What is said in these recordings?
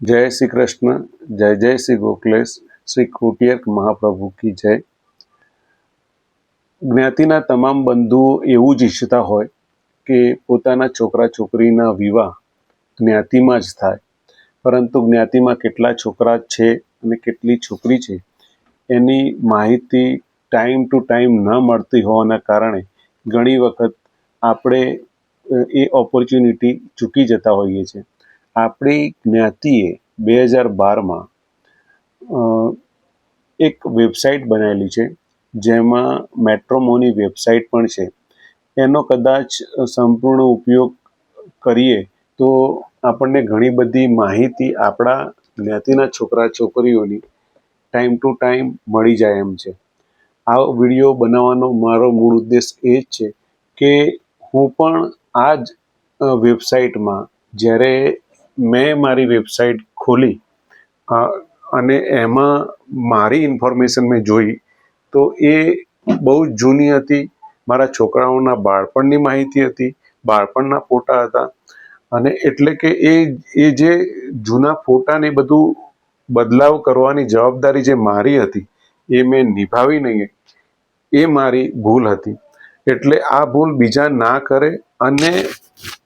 जय श्री कृष्ण। जय जय श्री गोखलेश। श्री कुटियक મહાપ્રભુ કી જય। જ્ઞાતિના તમામ બંધુઓ એવું જ ઈચ્છતા હોય કે પોતાના છોકરા છોકરીના વિવાહ જ્ઞાતિમાં જ થાય, પરંતુ જ્ઞાતિમાં કેટલા છોકરા છે અને કેટલી છોકરી છે એની માહિતી ટાઈમ ટુ ટાઈમ ન મળતી હોવાના કારણે ઘણી વખત આપણે એ ઓપોર્ચ્યુનિટી ચૂકી જતા હોઈએ છીએ। આપણી જ્ઞાતિએ 2012માં એક વેબસાઇટ બનાવેલી છે, જેમાં મેટ્રોમોની વેબસાઇટ પણ છે। એનો કદાચ સંપૂર્ણ ઉપયોગ કરીએ તો આપણને ઘણી બધી માહિતી આપણા જ્ઞાતિના છોકરા છોકરીઓની ટાઈમ ટુ ટાઈમ મળી જાય એમ છે। આ વિડીયો બનાવવાનો મારો મૂળ ઉદ્દેશ એ જ છે કે હું પણ આ જ વેબસાઇટમાં જ્યારે મેં મારી વેબસાઇટ ખોલી અને એમાં મારી ઇન્ફોર્મેશન મેં જોઈ તો એ બહુ જ જૂની હતી। મારા છોકરાઓના બાળપણની માહિતી હતી, બાળપણના ફોટા હતા, અને એટલે કે એ જે જૂના ફોટાને બધું બદલાવ કરવાની જવાબદારી જે મારી હતી એ મેં નિભાવી નહીં, એ મારી ભૂલ હતી। એટલે આ ભૂલ બીજા ના કરે અને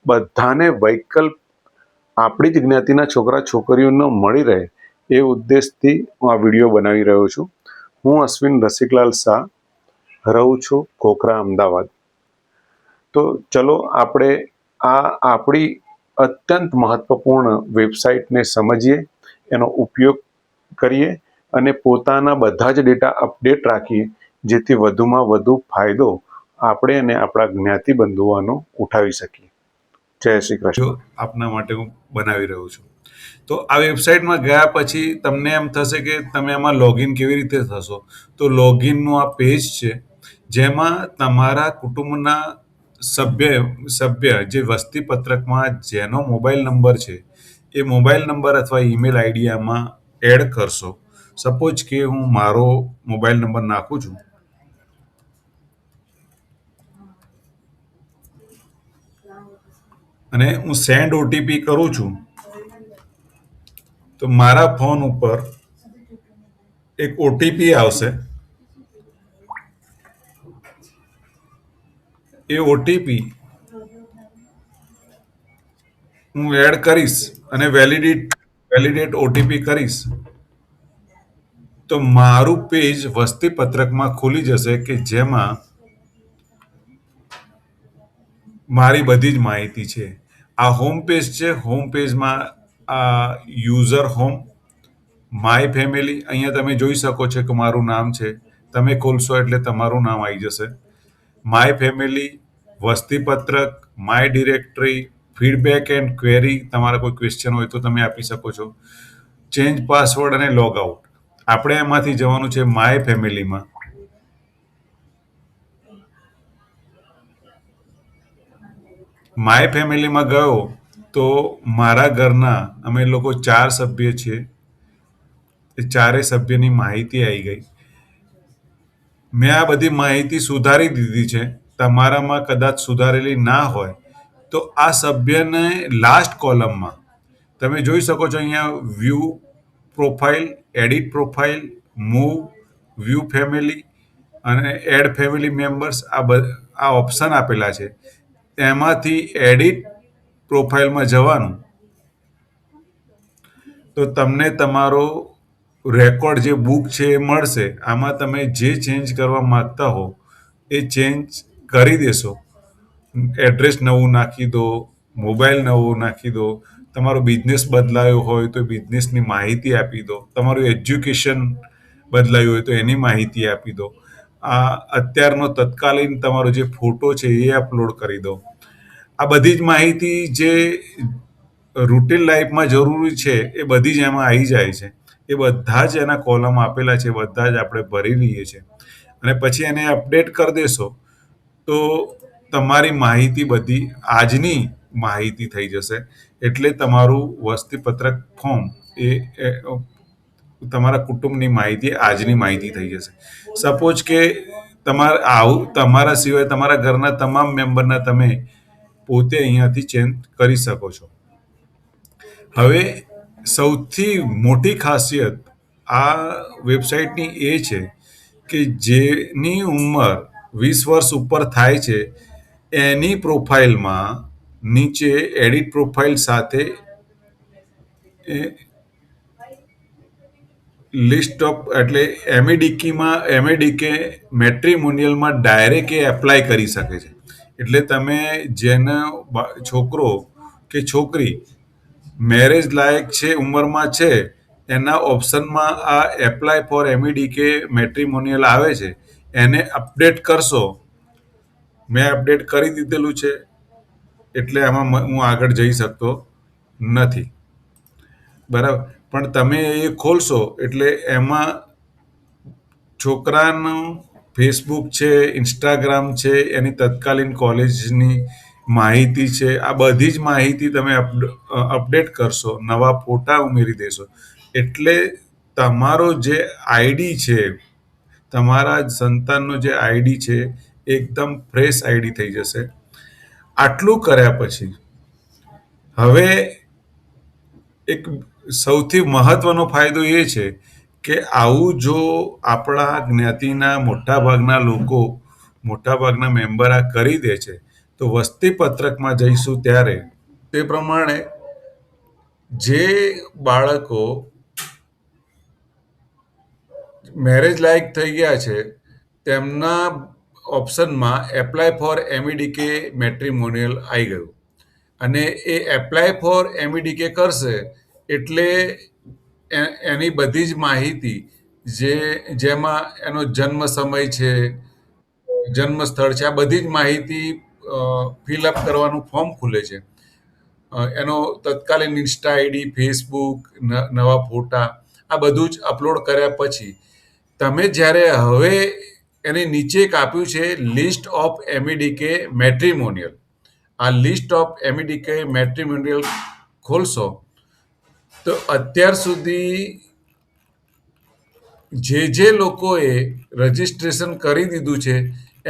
બધાને વૈકલ્પ આપણી જ જ્ઞાતિના છોકરા છોકરીઓનો મળી રહે એ ઉદ્દેશથી હું આ વિડીયો બનાવી રહ્યો છું। હું અશ્વિન રસિકલાલ શાહ રહું છું ખોખરા, અમદાવાદ। તો ચલો આપણે આપણી અત્યંત મહત્વપૂર્ણ વેબસાઇટને સમજીએ, એનો ઉપયોગ કરીએ અને પોતાના બધા જ ડેટા અપડેટ રાખીએ, જેથી વધુમાં વધુ ફાયદો આપણે અને આપણા જ્ઞાતિ બંધુઓનો ઉઠાવી શકીએ। જય શ્રી કૃષ્ણ। આપના માટે હું બનાવી રહ્યો છું। તો આ વેબસાઇટમાં ગયા પછી તમને એમ થશે કે તમે એમાં લોગિન કેવી રીતે થશો। તો લોગિનનું આ પેજ છે, જેમાં તમારા કુટુંબના સભ્ય જે વસ્તી પત્રકમાં જેનો મોબાઈલ નંબર છે એ મોબાઈલ નંબર અથવા ઈમેલ આઈડી આમાં એડ કરશો। સપોઝ કે હું મારો મોબાઈલ નંબર નાખું છું, અને હું સેન્ડ ઓટીપી કરું છું, તો મારા ફોન ઉપર એક ઓટીપી આવશે। એ ઓટીપી હું એડ કરીશ અને વેલિડેટ ઓટીપી કરીશ, તો મારું પેજ વસ્તી પત્રકમાં ખુલી જશે કે જેમાં મારી બધી જ માહિતી છે। આ હોમ પેજ છે। હોમ પેજમાં આ યુઝર હોમ, માય ફેમિલી, અહીંયા તમે જોઈ શકો છો કે મારું નામ છે। તમે ખોલશો એટલે તમારું નામ આવી જશે। માય ફેમિલી, વસ્તી પત્રક, my directory, feedback and query, તમારા કોઈ ક્વેશ્ચન હોય તો તમે આપી શકો છો। ચેન્જ પાસવર્ડ અને લોગ આઉટ, આપણે એમાંથી જવાનું છે માય ફેમિલીમાં। માય ફેમિલીમાં ગયો તો મારા ઘરના અમે લોકો 4 સભ્ય છીએ, એ ચારે સભ્યની માહિતી આવી ગઈ। મેં આ બધી માહિતી સુધારી દીધી છે। તમારામાં કદાચ સુધારેલી ના હોય તો આ સભ્યને લાસ્ટ કોલમમાં તમે જોઈ શકો છો, અહીંયા view profile, edit profile, move, view family અને એડ ફેમિલી મેમ્બર્સ, આ ઓપ્શન આપેલા છે। એમાંથી એડિટ પ્રોફાઇલમાં જવાનું, તો તમને તમારો રેકોર્ડ જે બુક છે એ મળશે। આમાં તમે જે ચેન્જ કરવા માંગતા હો એ ચેન્જ કરી દેશો। એડ્રેસ નવું નાખી દો, મોબાઈલ નવો નાખી દો, તમારો બિઝનેસ બદલાયો હોય તો બિઝનેસની માહિતી આપી દો, તમારું એજ્યુકેશન બદલાયું હોય તો એની માહિતી આપી દો। આ અત્યારનો તત્કાલીન તમારો જે ફોટો છે એ અપલોડ કરી દો। આ બધી જ માહિતી જે રૂટીન લાઈફમાં જરૂરી છે એ બધી જ એમાં આવી જાય છે। એ બધા જ એના કોલમ આપેલા છે, બધા જ આપણે ભરી લઈએ છીએ, અને પછી એને અપડેટ કરી દેશો તો તમારી માહિતી બધી આજની માહિતી થઈ જશે। એટલે તમારું વસ્તી પત્રક ફોર્મ એ તમારા કુટુંબની માહિતી આજની માહિતી થઈ જશે। સપોઝ કે તમારા સિવાય તમારા ઘરના તમામ મેમ્બરના તમે પોતે અહીંયાથી ચેન્જ કરી શકો છો। હવે સૌથી મોટી ખાસિયત આ વેબસાઇટની એ છે કે જેની ઉંમર 20 વર્ષ ઉપર થાય છે એની પ્રોફાઇલમાં નીચે એડિટ પ્રોફાઇલ સાથે લિસ્ટ ઓફ એટલે એમએડીકે મેટ્રિમોનિયલમાં ડાયરેક્ટ એ એપ્લાય કરી શકે છે. એટલે તમે જેનો છોકરો કે છોકરી મેરેજ લાયક છે ઉંમરમાં છે એના ઓપ્શનમાં આ એપ્લાય ફોર એમઈડીકે મેટ્રિમોનિયલ આવે છે, એને અપડેટ કરશો. મેં અપડેટ કરી દીધેલું છે એટલે આમાં હું આગળ જઈ શકતો નથી. બરાબર. પણ તમે એ ખોલશો એટલે એમાં છોકરાનું ફેસબુક છે, ઇન્સ્ટાગ્રામ છે, એની તત્કાલીન કોલેજની માહિતી છે, આ બધી જ માહિતી તમે અપડેટ કરશો, નવા ફોટા ઉમેરી દેશો એટલે તમારો જે આઈડી છે, તમારા સંતાનનો જે આઈડી છે એકદમ ફ્રેશ આઈડી થઈ જશે. આટલું કર્યા પછી હવે એક સૌથી મહત્વનો ફાયદો એ છે કે આવું જો આપણા જ્ઞાતિના મોટાભાગના મેમ્બર આ કરી દે છે તો વસ્તી પત્રકમાં જઈશું ત્યારે તે પ્રમાણે જે બાળકો મેરેજ લાયક થઈ ગયા છે તેમના ઓપ્શનમાં એપ્લાય ફોર એમઈડીકે મેટ્રિમોનિયલ આવી ગયું અને એ એપ્લાય ફોર એમઈડીકે કરશે એટલે એની બધી જ માહિતી જેમાં એનો જન્મ સમય છે, જન્મ સ્થળ છે, આ બધી જ માહિતી ફિલઅપ કરવાનું ફોર્મ ખુલે છે. એનો તત્કાલીન ઇન્સ્ટા આઈડી, ફેસબુક, નવા ફોટા આ બધું જ અપલોડ કર્યા પછી તમે જ્યારે હવે એની નીચે એક આપ્યું છે લિસ્ટ ઓફ એમઈડીકે મેટ્રિમોનિયલ, આ લિસ્ટ ઓફ એમઈડીકે મેટ્રિમોનિયલ ખોલશો તો અત્યાર સુધી જે લોકોએ રજીસ્ટ્રેશન કરી દીધું છે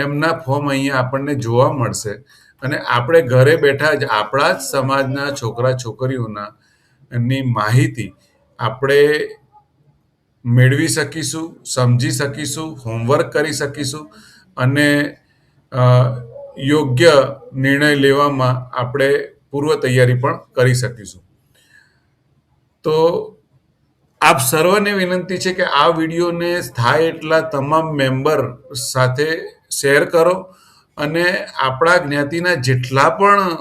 એમના ફોર્મ અહીંયા આપણને જોવા મળશે અને આપણે ઘરે બેઠા જ આપણા જ સમાજના છોકરા છોકરીઓના ની માહિતી આપણે મેળવી શકીશું, સમજી શકીશું, હોમવર્ક કરી શકીશું અને યોગ્ય નિર્ણય લેવામાં આપણે પૂર્વ તૈયારી પણ કરી શકીશું. તો આપ સર્વને વિનંતી છે કે આ વિડીયોને થાય એટલા તમામ મેમ્બર સાથે શેર કરો અને આપણા જ્ઞાતિના જેટલા પણ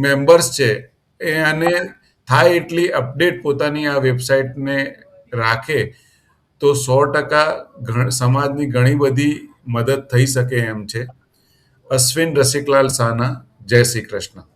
મેમ્બર્સ છે એ આને થાય એટલી અપડેટ પોતાની આ વેબસાઇટને રાખે તો 100% સમાજની ઘણી બધી મદદ થઈ શકે એમ છે. અશ્વિન રસિકલાલ શાહના, જય શ્રી કૃષ્ણ.